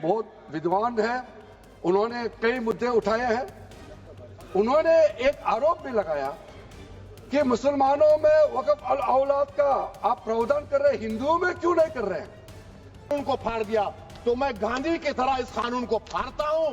बहुत विद्वान है, उन्होंने कई मुद्दे उठाए हैं। उन्होंने एक आरोप भी लगाया कि मुसलमानों में वक्फ अल औलाद का आप प्रावधान कर रहे हैं, हिंदुओं में क्यों नहीं कर रहे हैं? उनको फाड़ दिया तो मैं गांधी की तरह इस कानून को फाड़ता हूं।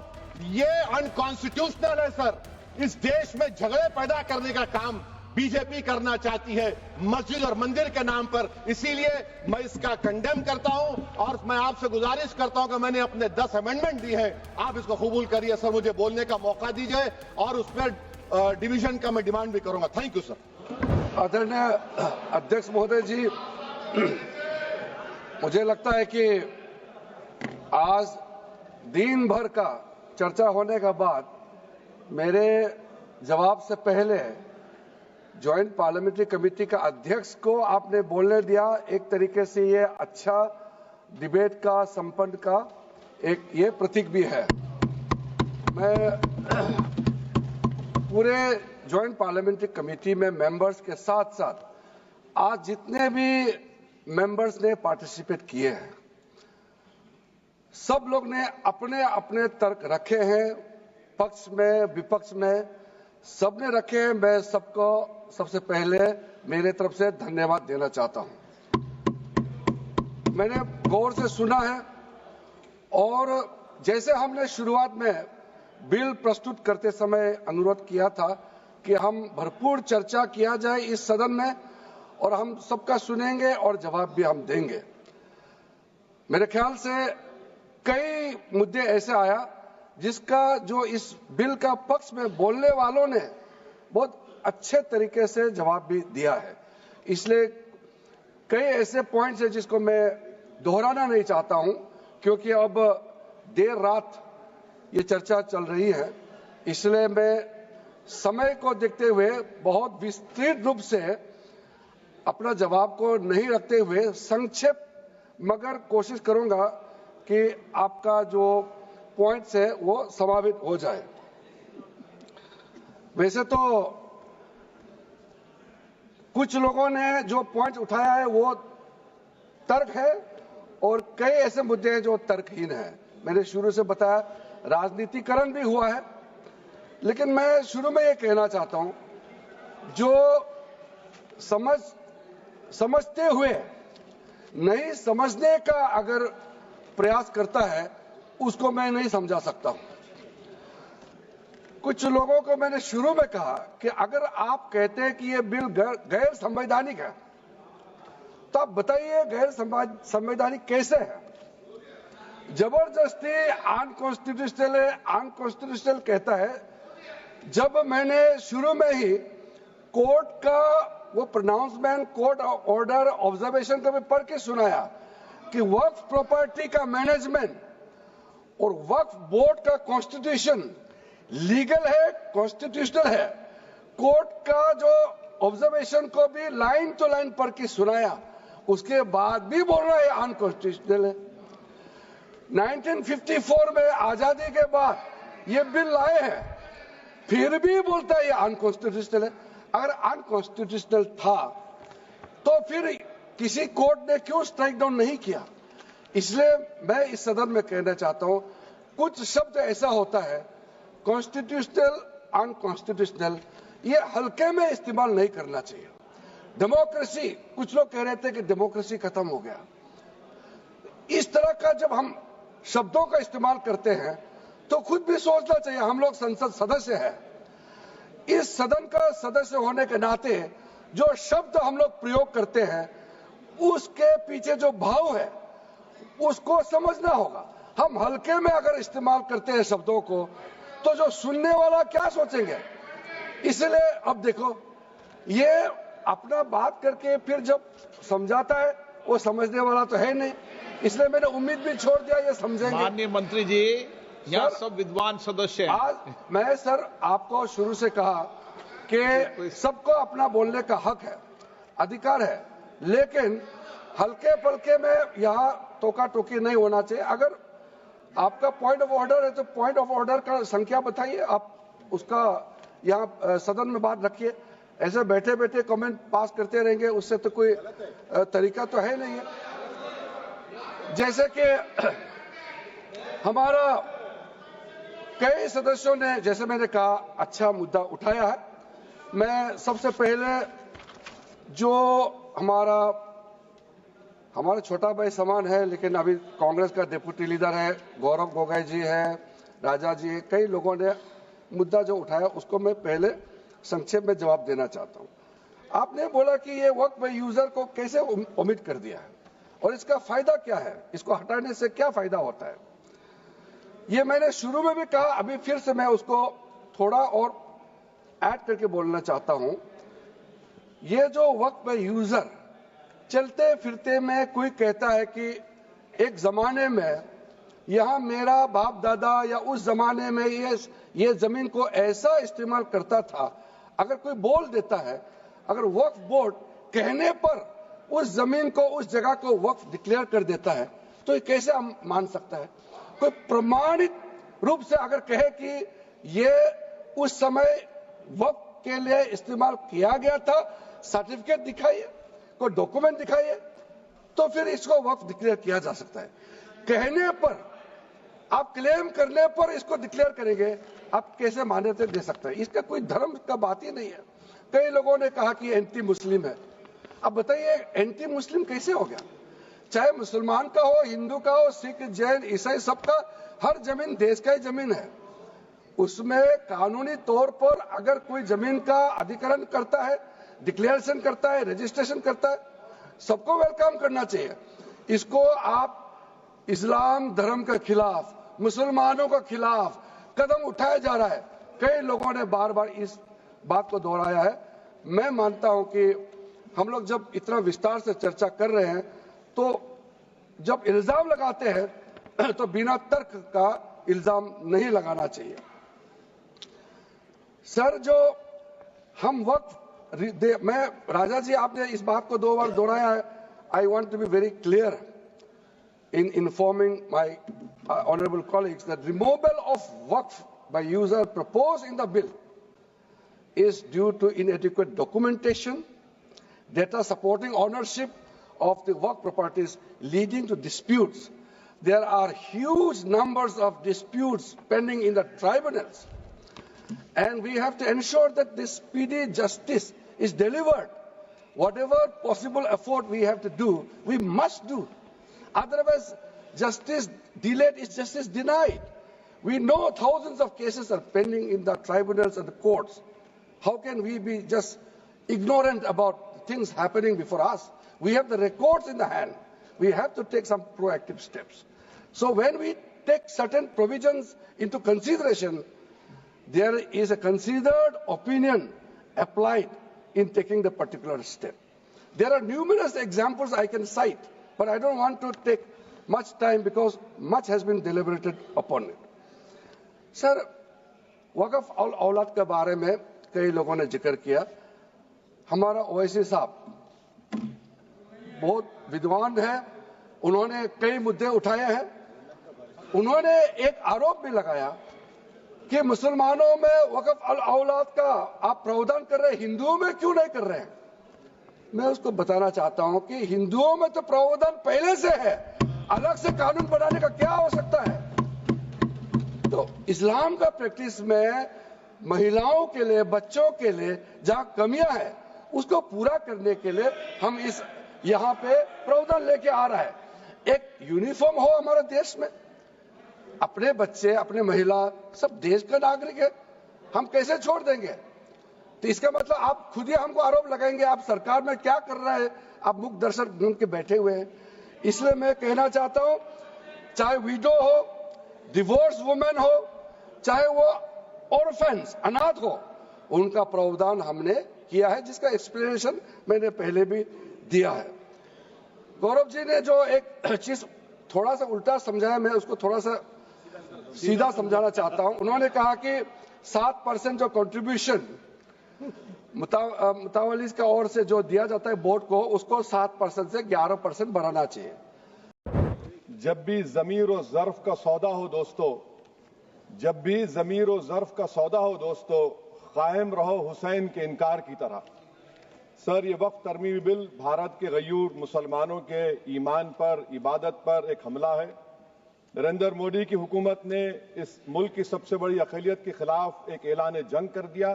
ये अनकॉन्स्टिट्यूशनल है सर। इस देश में झगड़े पैदा करने का काम बीजेपी करना चाहती है मस्जिद और मंदिर के नाम पर। इसीलिए मैं इसका कंडेम करता हूं और मैं आपसे गुजारिश करता हूं कि मैंने अपने 10 अमेंडमेंट दी है, आप इसको कबूल करिए सर। मुझे बोलने का मौका दीजिए और उस पर डिवीजन का मैं डिमांड भी करूंगा। Thank you sir. आदरणीय अध्यक्ष महोदय जी, मुझे लगता है कि आज दिन भर का चर्चा होने के बाद मेरे जवाब से पहले ज्वाइंट पार्लियामेंट्री कमेटी का अध्यक्ष को आपने बोलने दिया। एक तरीके से ये अच्छा डिबेट का संपन्न का एक ये प्रतीक भी है। मैं पूरे ज्वाइंट पार्लियामेंट्री कमेटी में मेंबर्स के साथ साथ आज जितने भी मेंबर्स ने पार्टिसिपेट किए हैं, सब लोग ने अपने अपने तर्क रखे हैं, पक्ष में विपक्ष में सबने रखे हैं। मैं सबको सबसे पहले मेरे तरफ से धन्यवाद देना चाहता हूं। मैंने गौर से सुना है और जैसे हमने शुरुआत में बिल प्रस्तुत करते समय अनुरोध किया था कि हम भरपूर चर्चा किया जाए इस सदन में और हम सबका सुनेंगे और जवाब भी हम देंगे। मेरे ख्याल से कई मुद्दे ऐसे आया जिसका जो इस बिल का पक्ष में बोलने वालों ने बहुत अच्छे तरीके से जवाब भी दिया है। इसलिए कई ऐसे पॉइंट्स हैं जिसको मैं दोहराना नहीं चाहता हूं, क्योंकि अब देर रात ये चर्चा चल रही है। इसलिए मैं समय को देखते हुए बहुत विस्तृत रूप से अपना जवाब को नहीं रखते हुए संक्षेप मगर कोशिश करूंगा कि आपका जो पॉइंट्स है वो समावित हो जाए। वैसे तो कुछ लोगों ने जो पॉइंट उठाया है वो तर्क है और कई ऐसे मुद्दे हैं जो तर्कहीन है। मैंने शुरू से बताया राजनीतिकरण भी हुआ है, लेकिन मैं शुरू में ये कहना चाहता हूं, जो समझते हुए नहीं समझने का अगर प्रयास करता है उसको मैं नहीं समझा सकता हूं। कुछ लोगों को मैंने शुरू में कहा कि अगर आप कहते हैं कि ये बिल गैर संवैधानिक है तो आप बताइए गैर संवैधानिक कैसे है? जबरदस्ती अनकॉन्स्टिट्यूशनल है, अनकॉन्स्टिट्यूशनल कहता है। जब मैंने शुरू में ही कोर्ट का वो प्रोनाउंसमेंट, कोर्ट ऑर्डर, ऑब्जर्वेशन को भी पढ़ के सुनाया कि वक्फ प्रॉपर्टी का मैनेजमेंट और वक्फ बोर्ड का कॉन्स्टिट्यूशन लीगल है, कॉन्स्टिट्यूशनल है। कोर्ट का जो ऑब्जर्वेशन को भी लाइन टू लाइन पढ़ के सुनाया, उसके बाद भी बोल रहा है अनकॉन्स्टिट्यूशनल है। 1954 में आजादी के बाद ये बिल लाए हैं, फिर भी बोलता है ये अनकॉन्स्टिट्यूशनल है। अगर अनकॉन्स्टिट्यूशनल था तो फिर किसी कोर्ट ने क्यों स्ट्राइक डाउन नहीं किया? इसलिए मैं इस सदन में कहना चाहता हूं, कुछ शब्द ऐसा होता है कॉन्स्टिट्यूशनल, अनकॉन्स्टिट्यूशनल, ये हल्के में इस्तेमाल नहीं करना चाहिए। डेमोक्रेसी, कुछ लोग कह रहे थे कि डेमोक्रेसी खत्म हो गया। इस तरह का जब हम शब्दों का इस्तेमाल करते हैं तो खुद भी सोचना चाहिए। हम लोग संसद सदस्य हैं, इस सदन का सदस्य होने के नाते जो शब्द हम लोग प्रयोग करते हैं उसके पीछे जो भाव है उसको समझना होगा। हम हल्के में अगर इस्तेमाल करते हैं शब्दों को तो जो सुनने वाला क्या सोचेंगे? इसलिए अब देखो, ये अपना बात करके फिर जब समझाता है वो समझने वाला तो है नहीं, इसलिए मैंने उम्मीद भी छोड़ दिया ये समझेंगे। माननीय मंत्री जी, यहाँ सब विद्वान सदस्य हैं। आज मैं सर आपको शुरू से कहा कि सबको अपना बोलने का हक है, अधिकार है, लेकिन हल्के पलके में यहाँ टोका टोकी नहीं होना चाहिए। अगर आपका पॉइंट ऑफ ऑर्डर है तो पॉइंट ऑफ ऑर्डर का संख्या बताइए, आप उसका यहाँ सदन में बात रखिए। ऐसे बैठे बैठे कमेंट पास करते रहेंगे उससे तो कोई तरीका तो है नहीं है। जैसे कि हमारा कई सदस्यों ने, जैसे मैंने कहा, अच्छा मुद्दा उठाया है। मैं सबसे पहले जो हमारा छोटा भाई समान है, लेकिन अभी कांग्रेस का डिप्टी लीडर है, गौरव गोगोई जी है, राजा जी है, कई लोगों ने मुद्दा जो उठाया उसको मैं पहले संक्षेप में जवाब देना चाहता हूं। आपने बोला कि ये वक्त बाय यूजर को कैसे ओमिट कर दिया है और इसका फायदा क्या है, इसको हटाने से क्या फायदा होता है। ये मैंने शुरू में भी कहा, अभी फिर से मैं उसको थोड़ा और ऐड करके बोलना चाहता हूं। ये जो वक्त बाय यूजर, चलते फिरते में कोई कहता है कि एक जमाने में यहां मेरा बाप दादा या उस जमाने में ये जमीन को ऐसा इस्तेमाल करता था। अगर कोई बोल देता है, अगर वक्फ बोर्ड कहने पर उस जमीन को, उस जगह को वक्फ डिक्लेयर कर देता है, तो ये कैसे हम मान सकता है। कोई प्रमाणित रूप से अगर कहे कि ये उस समय वक्फ के लिए इस्तेमाल किया गया था, सर्टिफिकेट दिखाइए, कोई डॉक्यूमेंट दिखाइए, तो फिर इसको वक्फ डिक्लेयर किया जा सकता है। कहने पर, आप क्लेम करने पर इसको डिक्लेयर करेंगे, आप कैसे मान्यता दे सकते हैं। इसका कोई धर्म का बात ही नहीं है। कई लोगों ने कहा कि एंटी मुस्लिम है। अब बताइए एंटी मुस्लिम कैसे हो गया। चाहे मुसलमान का हो, हिंदू का हो, सिख, जैन, ईसाई, सबका, हर जमीन देश का ही जमीन है। उसमें कानूनी तौर पर अगर कोई जमीन का अधिग्रहण करता है, डिक्लेरेशन करता है, रजिस्ट्रेशन करता है, सबको वेलकम करना चाहिए। इसको आप इस्लाम धर्म के खिलाफ, मुसलमानों के खिलाफ कदम उठाया जा रहा है। कई लोगों ने बार बार इस बात को दोहराया है। मैं मानता हूं कि हम लोग जब इतना विस्तार से चर्चा कर रहे हैं, तो जब इल्जाम लगाते हैं तो बिना तर्क का इल्जाम नहीं लगाना चाहिए। सर, जो हम वक्त, मैं, राजा जी, आपने इस बात को 2 बार दोहराया है। I want to be very clear in informing my honorable colleagues that removal of waqf by user proposed in the bill is due to inadequate documentation, data supporting ownership of the waqf properties leading to disputes. There are huge numbers of disputes pending in the tribunals, and we have to ensure that this speedy justice is delivered. Whatever possible effort we have to do, we must do. Otherwise, justice delayed is justice denied. We know thousands of cases are pending in the tribunals and the courts. How can we be just ignorant about things happening before us? We have the records in the hand. We have to take some proactive steps. So when we take certain provisions into consideration, there is a considered opinion applied in taking the particular step. There are numerous examples I can cite, but I don't want to take much time because much has been deliberated upon it. Sir, वक़्फ़ और औलाद के बारे में कई लोगों ने जिक्र किया। हमारा ओवैसी साहब बहुत विद्वान है, उन्होंने कई मुद्दे उठाए हैं। उन्होंने एक आरोप भी लगाया कि मुसलमानों में वक़्फ़ और औलाद का आप प्रावधान कर रहे हैं, हिंदुओं में क्यों नहीं कर रहे हैं। मैं उसको बताना चाहता हूं कि हिंदुओं में तो प्रावधान पहले से है, अलग से कानून बनाने का क्या आवश्यकता है। तो इस्लाम का प्रैक्टिस में महिलाओं के लिए, बच्चों के लिए जहां कमियां है, उसको पूरा करने के लिए हम यहां पे प्रावधान लेके आ रहा है। एक यूनिफॉर्म हो हमारे देश में, अपने बच्चे, अपने महिला सब देश का नागरिक है, हम कैसे छोड़ देंगे। तो इसका मतलब आप खुद ही हमको आरोप लगाएंगे आप सरकार में क्या कर रहा है, आप मुख दर्शक बन के बैठे हुए हैं। इसलिए मैं कहना चाहता हूं, चाहे विडो हो, डिवोर्स वुमेन हो, चाहे वो ऑर्फेन्स, अनाथ हो, उनका प्रावधान हमने किया है, जिसका एक्सप्लेनेशन मैंने पहले भी दिया है। गौरव जी ने जो एक चीज थोड़ा सा उल्टा समझाया, मैं उसको थोड़ा सा सीधा समझाना चाहता हूं। उन्होंने कहा कि 7% जो कंट्रीब्यूशन मुतावलीस का ओर से जो दिया जाता है बोर्ड को, उसको 7% से 11% बढ़ाना चाहिए। जब भी ज़मीर और ज़र्फ का सौदा हो दोस्तों, जब भी ज़मीर और ज़र्फ का सौदा हो दोस्तों, कायम रहो हुसैन के इनकार की तरह। सर, ये वक्फ तरमीमी बिल भारत के गयूर मुसलमानों के ईमान पर, इबादत पर एक हमला है। नरेंद्र मोदी की हुकूमत ने इस मुल्क की सबसे बड़ी अक़लियत के खिलाफ एक ऐलान जंग कर दिया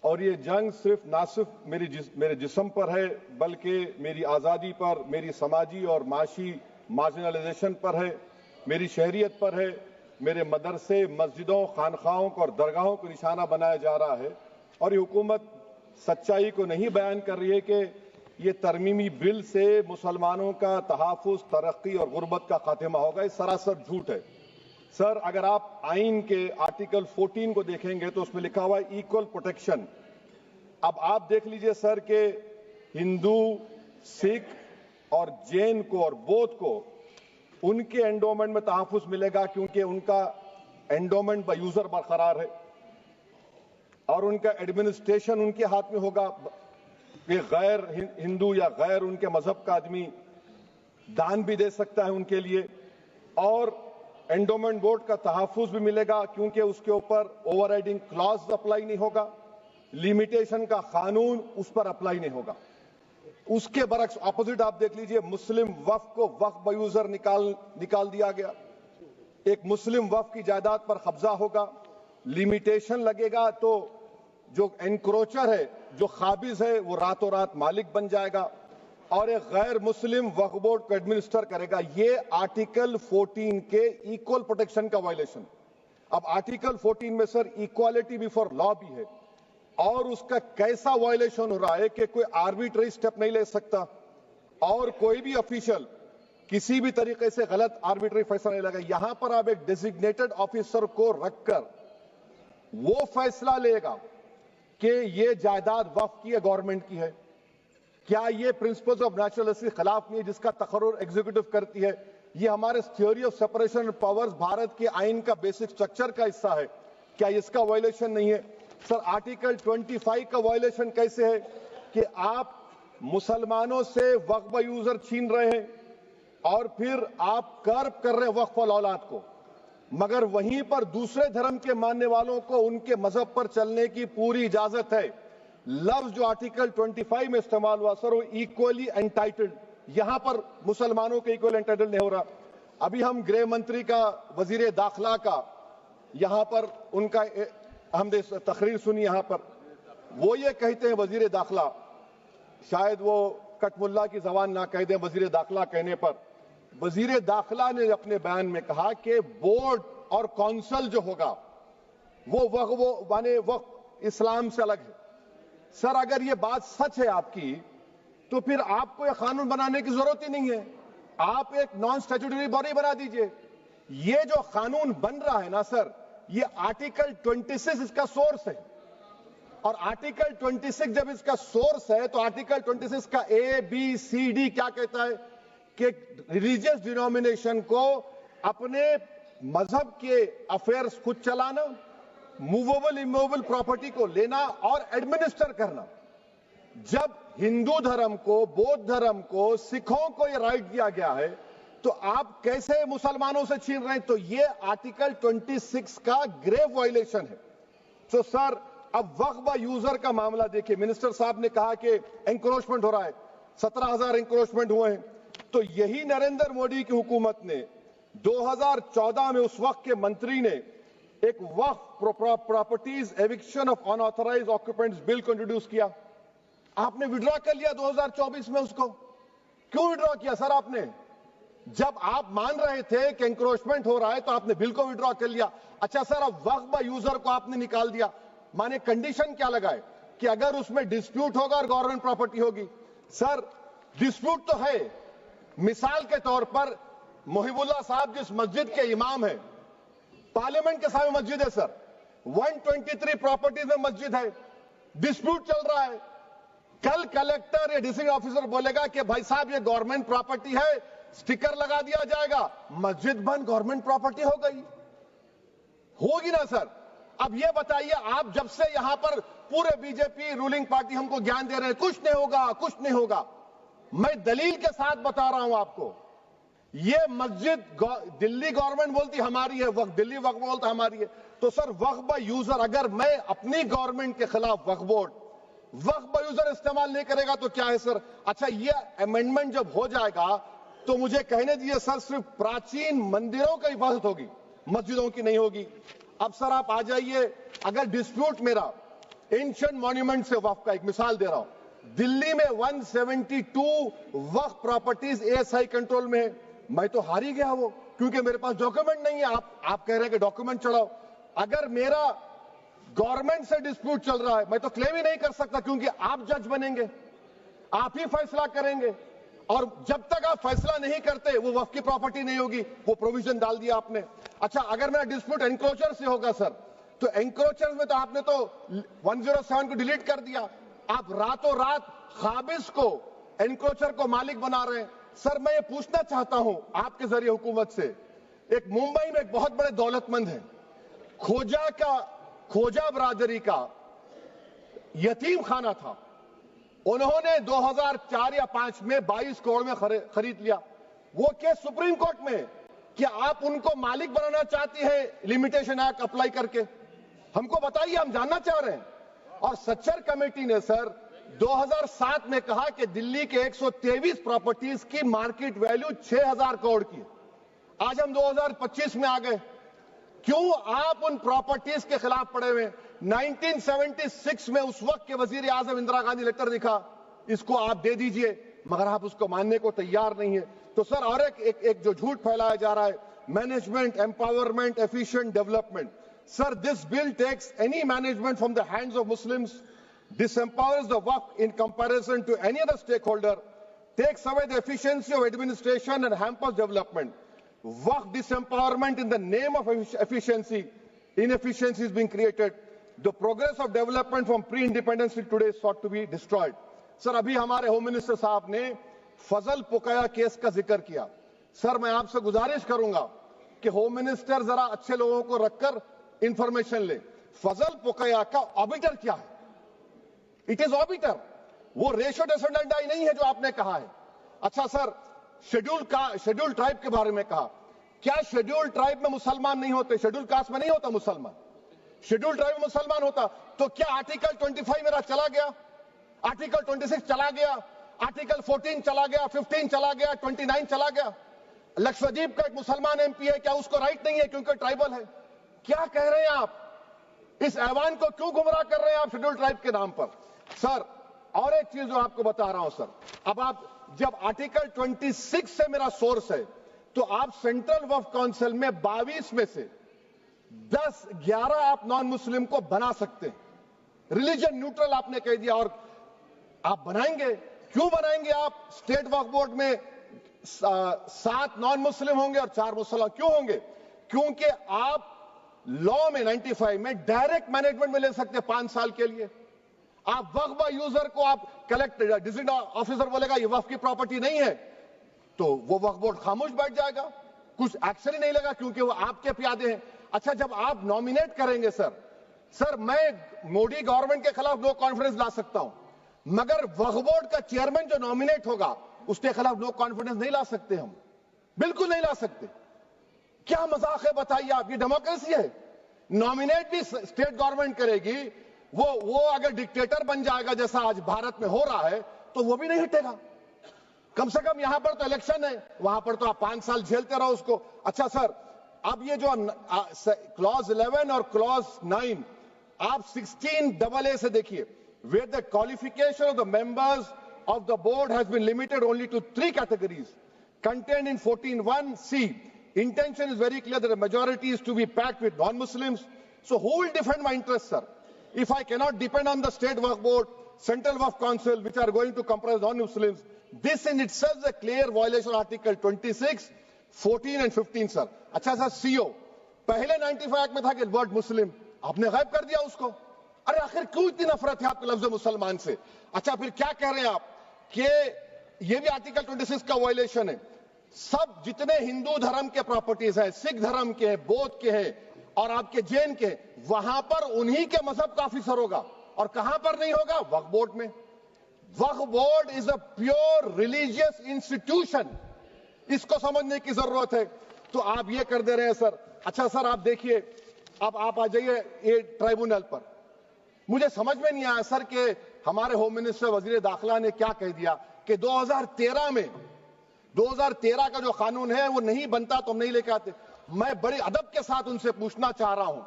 और ये जंग ना सिर्फ मेरे जिस्म पर है बल्कि मेरी आज़ादी पर, मेरी समाजी और माशी मार्जिनलाइजेशन पर है, मेरी शहरियत पर है, मेरे मदरसे, मस्जिदों, खानखाहों और दरगाहों को निशाना बनाया जा रहा है। और ये हुकूमत सच्चाई को नहीं बयान कर रही है कि ये तरमीमी बिल से मुसलमानों का तहफ़्फ़ुज़, तरक्की और गुर्बत का खात्मा होगा। ये सरासर झूठ है। सर, अगर आप आइन के आर्टिकल 14 को देखेंगे तो उसमें लिखा हुआ है इक्वल प्रोटेक्शन। अब आप देख लीजिए सर कि हिंदू, सिख और जैन को और बौद्ध को उनके एंडोमेंट में तहफ़्फ़ुज़ मिलेगा क्योंकि उनका एंडोमेंट बाय यूजर बरकरार है और उनका एडमिनिस्ट्रेशन उनके हाथ में होगा कि गैर हिंदू या गैर उनके मजहब का आदमी दान भी दे सकता है उनके लिए। और एंडोमेंट बोर्ड का तहफ़्फ़ुज़ भी मिलेगा क्योंकि उसके ऊपर ओवरराइडिंग क्लॉज अप्लाई नहीं होगा, लिमिटेशन का कानून उस पर अप्लाई नहीं होगा। उसके बरक्स ऑपोजिट आप देख लीजिए, मुस्लिम वक्फ को वक्फ बाय यूजर निकाल दिया गया। एक मुस्लिम वक्फ की जायदाद पर कब्जा होगा, लिमिटेशन लगेगा तो जो एनक्रोचर है, जो खाबिज है, वो रातों रात मालिक बन जाएगा और एक गैर मुस्लिम वक्फ बोर्ड को एडमिनिस्टर करेगा। ये आर्टिकल 14 के इक्वल प्रोटेक्शन का वायलेशन। अब आर्टिकल 14 में सर इक्वालिटी बिफोर लॉ भी है और उसका कैसा वायलेशन हो रहा है कि कोई आर्बिट्ररी स्टेप नहीं ले सकता और कोई भी ऑफिशियल किसी भी तरीके से गलत आर्बिट्ररी फैसला नहीं लगा। यहां पर आप एक डेजिग्नेटेड ऑफिसर को रखकर वो फैसला लेगा कि ये जायदाद वक्फ की है, गवर्नमेंट की है। क्या ये प्रिंसिपल्स ऑफ नेचुरलिटी के खिलाफ नहीं है जिसका तकर्रुर एग्जीक्यूटिव करती है? ये हमारे theory of separation of powers Bharat के आइन का बेसिक स्ट्रक्चर का हिस्सा है। क्या इसका वायलेशन नहीं है? सर, आर्टिकल 25 का वायलेशन कैसे है कि आप मुसलमानों से वक्फ बाय यूजर छीन रहे हैं और फिर आप कर्ब कर रहे हैं वक्फ वाल औलाद को, मगर वहीं पर दूसरे धर्म के मानने वालों को उनके मजहब पर चलने की पूरी इजाजत है। लफ्ज जो आर्टिकल 25 में इस्तेमाल हुआ सर, वो इक्वली एंटाइटल्ड, यहां पर मुसलमानों के इक्वल एंटाइटल्ड नहीं हो रहा। अभी हम गृह मंत्री का, वजीर दाखिला का यहां पर उनका हमने तकरीर सुनी, यहां पर वो ये कहते हैं, वजीर दाखिला, शायद वो कटमुल्ला की जबान ना कह दें, वजीर दाखिला कहने पर वजीर दाखिला ने अपने बयान में कहा कि बोर्ड और काउंसिल जो होगा वो माने वक्फ इस्लाम से अलग है। सर, अगर ये बात सच है आपकी तो फिर आपको यह कानून बनाने की जरूरत ही नहीं है। आप एक नॉन स्टैट्यूटरी बॉडी बना दीजिए। ये जो कानून बन रहा है ना सर, ये आर्टिकल 26 इसका सोर्स है और आर्टिकल 26 जब इसका सोर्स है तो आर्टिकल 26 का ABCD क्या कहता है कि रिलीजियस डिनोमिनेशन को अपने मजहब के अफेयर्स खुद चलाना, मूवेबल इमूवेबल प्रॉपर्टी को लेना और एडमिनिस्टर करना। जब हिंदू धर्म को, बौद्ध धर्म को, सिखों को यह राइट दिया गया है तो आप कैसे मुसलमानों से छीन रहे हैं? तो ये आर्टिकल 26 का ग्रेव वायलेशन है। तो सर, अब वक्फ बाय यूजर का मामला देखिए, मिनिस्टर साहब ने कहा कि एंक्रोचमेंट हो रहा है, 17,000 एंक्रोचमेंट हुए हैं। तो यही नरेंद्र मोदी की हुकूमत ने 2014 में उस वक्त के मंत्री ने एक Waqf properties eviction of unauthorised occupants bill को इंट्रोड्यूस किया। आपने विड्रॉ कर लिया 2024 में उसको। क्यों विड्रॉ किया सर आपने? जब आप मान रहे थे कि एंक्रोचमेंट हो रहा है तो आपने बिल को विड्रॉ कर लिया। अच्छा सर, अब वक्फ बाय यूजर को आपने निकाल दिया, माने कंडीशन क्या लगाए कि अगर उसमें डिस्प्यूट होगा और गवर्नमेंट प्रॉपर्टी होगी। सर, डिस्प्यूट तो है। मिसाल के तौर पर मोहिबुल्लाह साहब जिस मस्जिद के इमाम है, पार्लियामेंट के सामने मस्जिद है सर, 123 प्रॉपर्टीज में मस्जिद है, डिस्प्यूट चल रहा है। कल कलेक्टर या डिस्ट्रिक्ट ऑफिसर बोलेगा कि भाई साहब ये गवर्नमेंट प्रॉपर्टी है, स्टिकर लगा दिया जाएगा, मस्जिद बंद, गवर्नमेंट प्रॉपर्टी हो गई, होगी ना सर? अब ये बताइए, आप जब से यहां पर पूरे बीजेपी रूलिंग पार्टी हमको ज्ञान दे रहे हैं कुछ नहीं होगा, कुछ नहीं होगा। मैं दलील के साथ बता रहा हूं आपको, ये मस्जिद दिल्ली गवर्नमेंट बोलती हमारी है, वक्फ दिल्ली वक्फ बोलता हमारी है। तो सर, वक्फ बाय यूजर, अगर मैं अपनी गवर्नमेंट के खिलाफ वक्फ बोर्ड वक्फ बाय यूजर इस्तेमाल नहीं करेगा तो क्या है सर? अच्छा, ये अमेंडमेंट जब हो जाएगा तो मुझे कहने दीजिए सर, सिर्फ प्राचीन मंदिरों की हिफाजत होगी, मस्जिदों की नहीं होगी। अब सर आप आ जाइए, अगर डिस्प्यूट मेरा एंशिएंट मॉन्यूमेंट से वक्फ का, एक मिसाल दे रहा हूं, दिल्ली में 172 वक्फ प्रॉपर्टीज एएसआई कंट्रोल में है। मैं तो हार ही गया वो, क्योंकि मेरे पास डॉक्यूमेंट नहीं है। आप कह रहे हैं कि डॉक्यूमेंट चढ़ाओ। अगर मेरा गवर्नमेंट से डिस्प्यूट चल रहा है, मैं तो क्लेम ही नहीं कर सकता, क्योंकि आप जज बनेंगे, आप ही फैसला करेंगे, और जब तक आप फैसला नहीं करते वो वक्फ की प्रॉपर्टी नहीं होगी। वो प्रोविजन डाल दिया आपने। अच्छा, अगर मेरा डिस्प्यूट एनक्रोचर से होगा सर, तो एनक्रोचर में तो आपने तो 107 को डिलीट कर दिया। आप रातों रात खाबिज को, एनक्रोचर को मालिक बना रहे हैं। सर मैं ये पूछना चाहता हूं आपके जरिए हुकूमत से, एक मुंबई में एक बहुत बड़े दौलतमंद है, खोजा बरादरी का यतीम खाना था, उन्होंने 2004 या 5 में 22 करोड़ में खरीद लिया। वो केस सुप्रीम कोर्ट में, क्या आप उनको मालिक बनाना चाहती है लिमिटेशन एक्ट अप्लाई करके? हमको बताइए, हम जानना चाह रहे हैं। और सच्चर कमेटी ने सर 2007 में कहा कि दिल्ली के 123 प्रॉपर्टीज की मार्केट वैल्यू 6000 करोड़ की। आज हम 2025 में आ गए, क्यों आप उन प्रॉपर्टीज के खिलाफ पड़े हुए? 1976 में उस वक्त के वजीर आजम इंदिरा गांधी लेटर लिखा, इसको आप दे दीजिए, मगर आप उसको मानने को तैयार नहीं है। तो सर और एक जो झूठ फैलाया जा रहा है, management empowerment efficient development. Sir this bill takes any management from the hands of Muslims, disempowers the waqf in comparison to any other stakeholder, takes away the efficiency of administration and hampers development. Waqf disempowerment in the name of efficiency, inefficiency is being created. The progress of development from pre-independence till today is sought to be destroyed. Sir अभी हमारे home minister साहब ने फजल पुकाया case का जिक्र किया। Sir मैं आपसे गुजारिश करूंगा कि होम मिनिस्टर जरा अच्छे लोगों को रखकर इंफॉर्मेशन ले। फजल पुकाया का ऑबिटर क्या है? इट इज ऑबिटर, वो रेशो डेसेंडेंटाई नहीं है जो आपने कहा है। अच्छा सर, शेड्यूल ट्राइब के बारे में कहा, क्या शेड्यूल ट्राइब में मुसलमान नहीं होते? शेड्यूल कास्ट में नहीं होता मुसलमान, शेड्यूल ट्राइब में मुसलमान होता। तो क्या आर्टिकल 25 मेरा चला गया, आर्टिकल 26 चला गया, आर्टिकल 14 चला गया, 15 चला गया, 29 चला गया? लक्षद्वीप का एक मुसलमान एमपी है, क्या उसको राइट नहीं है क्योंकि ट्राइबल है? क्या कह रहे हैं आप? इस ऐवान को क्यों गुमराह कर रहे हैं आप शेड्यूल ट्राइब के नाम पर? सर और एक चीज जो आपको बता रहा हूं सर, अब आप जब आर्टिकल 26 से मेरा सोर्स है, तो आप सेंट्रल वक्फ काउंसिल में 22 में से 11 आप नॉन मुस्लिम को बना सकते हैं। रिलीजन न्यूट्रल आपने कह दिया, और आप बनाएंगे, क्यों बनाएंगे आप? स्टेट वक्फ बोर्ड में 7 नॉन मुस्लिम होंगे और 4 मुसलमान। क्यों होंगे? क्योंकि आप लॉ में 95 में डायरेक्ट मैनेजमेंट में ले सकते हैं 5 साल के लिए। आप वक्फ यूजर को आप कलेक्ट डिस्ट्रिक्ट ऑफिसर बोलेगा ये वक्फ की प्रॉपर्टी नहीं है, तो वो वक्फ बोर्ड खामोश बैठ जाएगा, कुछ एक्शन ही नहीं लेगा, क्योंकि वो आपके प्यादे हैं। अच्छा, जब आप नॉमिनेट करेंगे सर मैं मोदी गवर्नमेंट के खिलाफ नो कॉन्फिडेंस ला सकता हूं, मगर वक्फ बोर्ड का चेयरमैन जो नॉमिनेट होगा उसके खिलाफ नो कॉन्फिडेंस नहीं ला सकते, हम बिल्कुल नहीं ला सकते। क्या मजाक है बताइए आप? ये डेमोक्रेसी है। नॉमिनेट भी स्टेट गवर्नमेंट करेगी, वो अगर डिक्टेटर बन जाएगा जैसा आज भारत में हो रहा है, तो वो भी नहीं हटेगा। कम से कम यहां पर तो इलेक्शन है, वहां पर तो आप 5 साल झेलते रहो उसको। अच्छा सर, अब ये जो क्लॉज 11 और क्लॉज 9 आप 16AA से देखिए, where the qualification of the members of the board has been limited only to 3 categories contained in 14(1)(c). Intention is very clear that the majority is to be packed with non-Muslims. So who will defend my interests, sir? If I cannot depend on the state waqf board, central waqf council, which are going to comprise non-Muslims, this in itself is a clear violation of Article 26, 14 and 15, sir. अच्छा sir, CO पहले 95 act में था कि word मुस्लिम, आपने गायब कर दिया उसको। अरे आखिर क्यों इतनी नफरत है आपके लफ्ज मुसलमान से? अच्छा फिर क्या कह रहे हैं आप कि ये भी आर्टिकल 26 का वायलेशन है। सब जितने हिंदू धर्म के प्रॉपर्टीज हैं, सिख धर्म के हैं, बौद्ध के हैं और आपके जैन के, वहां पर उन्हीं के मजहब का ऑफिसर होगा। और कहां पर नहीं होगा? वक्फ बोर्ड में। Waqf board is a pure religious institution, इसको समझने की जरूरत है। तो आप ये कर दे रहे हैं सर। अच्छा सर, आप देखिए, अब आप आ जाइए ये ट्राइब्यूनल पर। मुझे समझ में नहीं आया सर कि हमारे होम मिनिस्टर वजीर दाखिला ने क्या कह दिया कि 2013 में 2013 का जो कानून है वो नहीं बनता तो हम नहीं लेके आते। मैं बड़े अदब के साथ उनसे पूछना चाह रहा हूं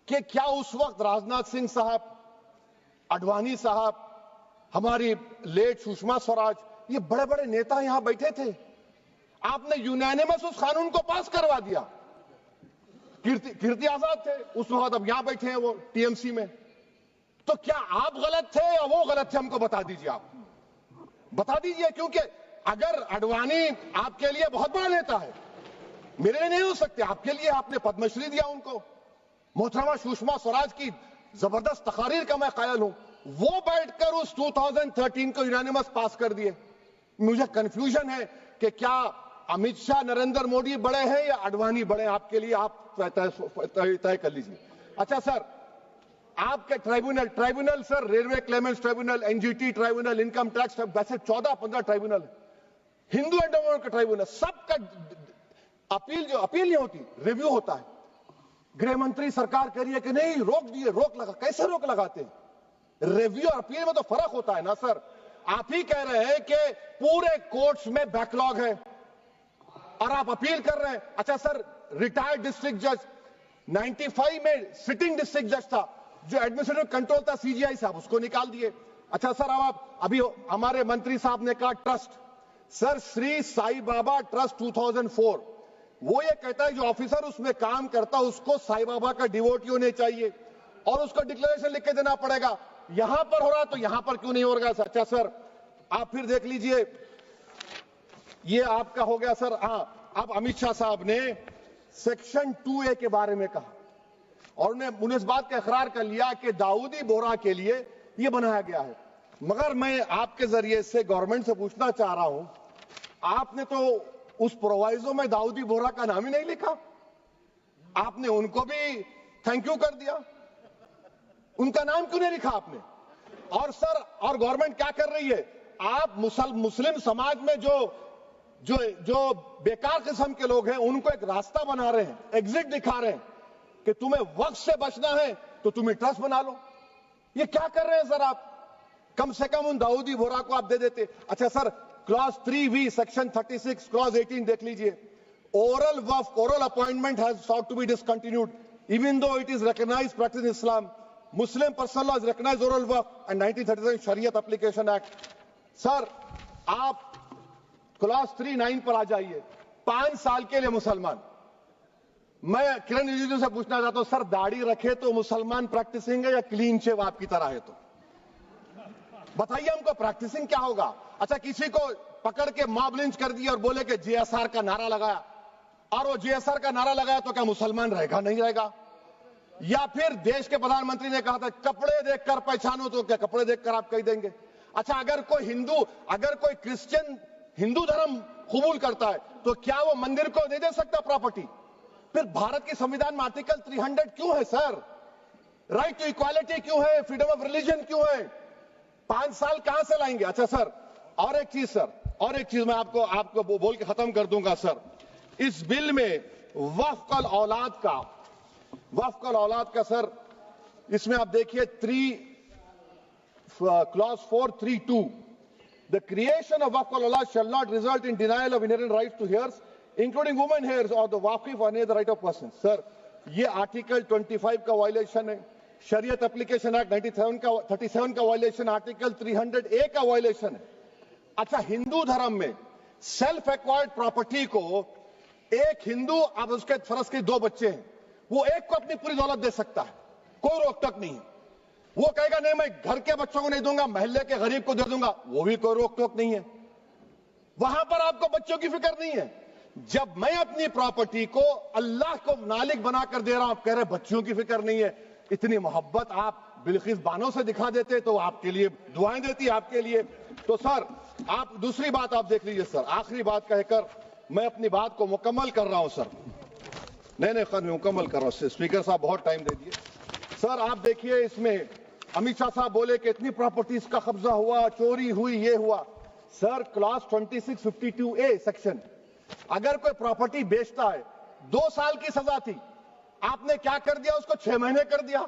कि क्या उस वक्त राजनाथ सिंह साहब, आडवाणी साहब, हमारी लेट सुषमा स्वराज, ये बड़े बड़े नेता यहां बैठे थे? आपने यूनानिमस उस कानून को पास करवा दिया। कीर्ति आजाद थे उस वक्त, अब यहां बैठे हैं वो टीएमसी में। तो क्या आप गलत थे या वो गलत थे? हमको बता दीजिए, आप बता दीजिए। क्योंकि अगर आडवाणी आपके लिए बहुत बड़ा नेता है, मेरे लिए नहीं हो सकते, आपके लिए आपने पद्मश्री दिया उनको। मोहतरमा सुषमा स्वराज की जबरदस्त तकारीर का मैं कायल हूं, वो बैठकर उस 2013 को यूनानिमस पास कर दिए। मुझे कंफ्यूजन है कि क्या अमित शाह, नरेंद्र मोदी बड़े हैं या आडवाणी बड़े हैं? आपके लिए आप तय कर लीजिए। अच्छा सर, आपके tribunal sir, railway Clements tribunal, NGT tribunal, income tax, वैसे 14-15 ट्राइब्यूनल, हिंदू एंडोमेंट का ट्राइब्यूनल, सबका अपील नहीं होती, रिव्यू होता है। गृह मंत्री सरकार कह रही है कि नहीं, रोक दिए, रोक लगा। कैसे रोक लगाते हैं? रिव्यू और अपील में तो फर्क होता है ना सर। आप ही कह रहे हैं कि पूरे कोर्ट्स में बैकलॉग है और आप अपील कर रहे हैं। अच्छा सर, रिटायर्ड डिस्ट्रिक्ट जज 95 में सिटिंग डिस्ट्रिक्ट जज था, जो एडमिनिस्ट्रेटिव कंट्रोल था सीजीआई साहब, उसको निकाल दिए। अच्छा सर, अब आप अभी हमारे मंत्री साहब ने कहा trust, sir Shri Sai Baba trust 2004, वो ये कहता है जो ऑफिसर उसमें काम करता उसको साई बाबा का डिवोटी होने चाहिए और उसको डिक्लेरेशन लिख के देना पड़ेगा। यहां पर हो रहा तो यहां पर क्यों नहीं हो रहा? अच्छा सर, आप फिर देख लीजिए, ये आपका हो गया सर। हाँ, अब अमित शाह साहब ने सेक्शन 2A के बारे में कहा और उन्होंने इस बात का इकरार कर लिया कि दाऊदी बोहरा के लिए यह बनाया गया है। मगर मैं आपके जरिए से गवर्नमेंट से पूछना चाह रहा हूं, आपने तो उस प्रोवाइजो में दाऊदी बोहरा का नाम ही नहीं लिखा, आपने उनको भी थैंक यू कर दिया, उनका नाम क्यों नहीं लिखा आपने? और सर, और गवर्नमेंट क्या कर रही है? आप मुस्लिम समाज में जो बेकार किस्म के लोग हैं उनको एक रास्ता बना रहे हैं, एग्जिट दिखा रहे हैं कि तुम्हें वक्त से बचना है तो तुम्हें ट्रस्ट बना लो। ये क्या कर रहे हैं सर आप? कम से कम उन दाऊदी बोहरा को आप दे देते। अच्छा sir, clause 3V section 36 clause 18 देख लीजिए, oral Waqf, oral appointment has sought to be discontinued even though it is recognized practice in Islam. Muslim personal law is recognized oral waqf and 1937 Shariat Application Act. Sir, आप clause 39 पर आ जाइए, 5 साल के लिए मुसलमान। मैं किरण रिजिजू से पूछना चाहता हूं, सर दाढ़ी रखे तो मुसलमान प्रैक्टिसिंग है या क्लीन शेव आपकी तरह है? तो बताइए हमको, प्रैक्टिसिंग क्या होगा? अच्छा, किसी को पकड़ के मॉब लिंच कर दिया और बोले कि जीएसआर का नारा लगाया, और वो जीएसआर का नारा लगाया तो क्या मुसलमान रहेगा? नहीं रहेगा। या फिर देश के प्रधानमंत्री ने कहा था कपड़े देखकर पहचानो, तो क्या कपड़े देखकर आप कह देंगे? अच्छा, अगर कोई क्रिश्चियन हिंदू धर्म कबूल करता है तो क्या वो मंदिर को नहीं दे सकता प्रॉपर्टी? फिर भारत के संविधान में आर्टिकल 300 क्यों है सर? राइट टू इक्वालिटी क्यों है? फ्रीडम ऑफ रिलीजन क्यों है? 5 साल कहां से लाएंगे? अच्छा सर, और एक चीज सर, और एक चीज मैं आपको बोल के खत्म कर दूंगा सर। इस बिल में वक्फ औलाद का सर, इसमें आप देखिए clause 432, the creation of waqf al-awlad shall not result in denial of inherent rights to heirs, including women heirs or the waqif or any other right of person. Sir, ये article 25 का violation है, शरीयत application act 37 का violation, article 300A का violation है। अच्छा, हिंदू धर्म में सेल्फ एक्वायर्ड प्रॉपर्टी को एक हिंदू, अब उसके फर्ज के 2 बच्चे हैं, वो एक को अपनी पूरी दौलत दे सकता है, कोई रोक टोक नहीं है। वो कहेगा नहीं मैं घर के बच्चों को नहीं दूंगा, मोहल्ले के गरीब को दे दूंगा, वो भी कोई रोक टोक नहीं है। वहां पर आपको बच्चों की फिक्र नहीं है। जब मैं अपनी प्रॉपर्टी को अल्लाह को मालिक बनाकर दे रहा हूं, आप कह रहे बच्चों की फिक्र नहीं है। इतनी मोहब्बत आप बिल्किस बानो से दिखा देते तो आपके लिए दुआएं देती आपके लिए। तो सर, आप दूसरी बात आप देख लीजिए सर, आखिरी बात कहकर मैं अपनी बात को मुकम्मल कर रहा हूं सर। नहीं मुकम्मल कर रहा हूं। स्पीकर साहब बहुत टाइम दे दिए। सर आप देखिए, इसमें अमित शाह साहब बोले कि इतनी प्रॉपर्टीज का कब्जा हुआ, चोरी हुई, ये हुआ। सर क्लॉज 2652A सेक्शन, अगर कोई प्रॉपर्टी बेचता है, 2 साल की सजा थी, आपने क्या कर दिया? उसको 6 महीने कर दिया।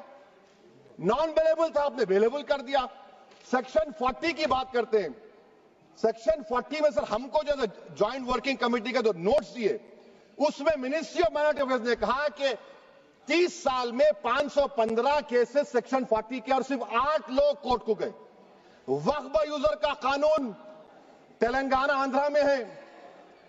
नॉन बेलेबल था, आपने बेलेबल कर दिया। सेक्शन 40 की बात करते हैं, सेक्शन 40 में सर हमको जो ज्वाइंट वर्किंग कमेटी का जो नोट्स दिए उसमें मिनिस्ट्री ऑफ माइनॉरिटी अफेयर्स ने कहा कि 30 साल में 515 केसेस सेक्शन 40 के और सिर्फ 8 लोग कोर्ट को गए। वक्फ यूजर का कानून तेलंगाना आंध्रा में है,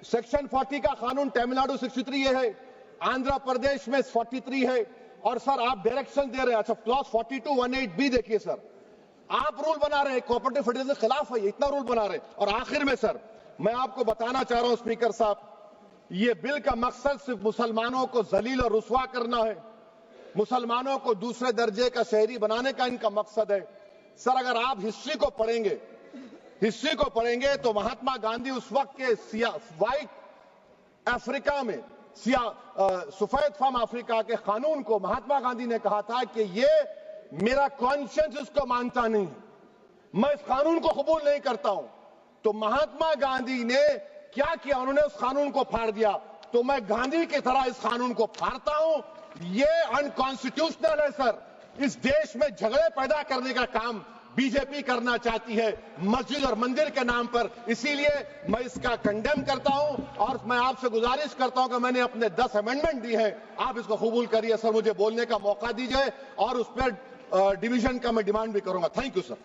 सेक्शन 40 का कानून तमिलनाडु 63 है, आंध्र प्रदेश में 43 है। और सर आप डायरेक्शन दे रहे हैं, अच्छा क्लॉज 4218 भी देखिए सर, आप रूल बना रहे हैं कोऑपरेटिव फेडरलिज्म के खिलाफ है, इतना रूल बना रहे हैं। और आखिर में सर मैं आपको बताना चाह रहा हूं स्पीकर साहब, ये बिल का मकसद सिर्फ मुसलमानों को जलील और रुस्वा करना है, मुसलमानों को दूसरे दर्जे का शहरी बनाने का इनका मकसद है। सर अगर आप हिस्ट्री को पढ़ेंगे तो महात्मा गांधी उस वक्त के व्हाइट अफ्रीका में सफेद फार्म अफ्रीका के कानून को महात्मा गांधी ने कहा था कि ये मेरा कॉन्शियंस इसको मानता नहीं, मैं इस कानून को कबूल नहीं करता हूं। तो महात्मा गांधी ने क्या किया, उन्होंने उस कानून को फाड़ दिया। तो मैं गांधी की तरह इस कानून को फाड़ता हूं, ये अनकॉन्स्टिट्यूशनल है सर। इस देश में झगड़े पैदा करने का काम बीजेपी करना चाहती है मस्जिद और मंदिर के नाम पर, इसीलिए मैं इसका कंडेम करता हूं। और मैं आपसे गुजारिश करता हूं कि मैंने अपने 10 अमेंडमेंट दी हैं, आप इसको कबूल करिए सर, मुझे बोलने का मौका दीजिए और उस पर डिवीजन का मैं डिमांड भी करूंगा। Thank you sir.